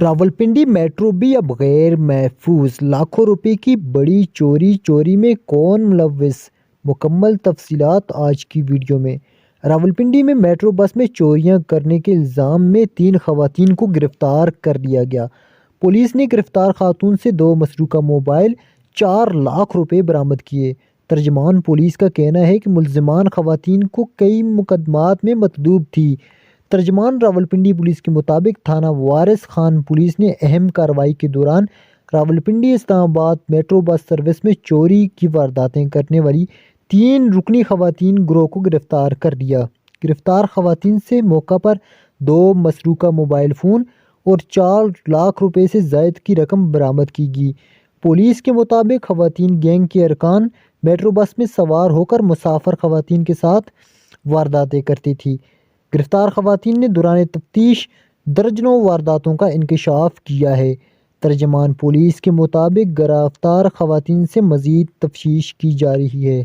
Rawalpindi metro بھی اب غیر محفوظ، لاکھوں روپے کی بڑی چوری میں کون ملوث؟ مکمل تفصیلات آج کی ویڈیو میں۔ راولپنڈی میں میٹرو بس میں چوریاں کرنے کے الزام میں 3 خواتین کو گرفتار کر لیا گیا۔ پولیس نے گرفتار خاتون سے 2 مسروقہ موبائل، 4 لاکھ روپے برآمد کیے۔ ترجمان پولیس کا کہنا ہے کہ ملزمان خواتین کو کئی مقدمات میں مطلوب تھی۔ ترجمان راولپنڈی پولیس کے مطابق تھانہ وارث خان پولیس نے اہم کارروائی کے دوران راولپنڈی اسلام آباد میٹرو بس سروس میں چوری کی وارداتیں کرنے والی 3 رکنی خواتین گروہ کو گرفتار کر لیا۔ گرفتار خواتین سے موقع پر 2 مسروقہ موبائل فون اور 4 لاکھ روپے سے زائد کی رقم برآمد کی گئی۔ پولیس کے مطابق خواتین گینگ کے ارکان میٹرو بس میں سوار ہو کر مسافر خواتین کے ساتھ وارداتیں کرتی تھیں۔ گرفتار خواتین نے دوران تفتیش درجنوں وارداتوں کا انکشاف کیا ہے۔ ترجمان پولیس کے مطابق گرفتار خواتین سے مزید تفتیش کی جا رہی ہے۔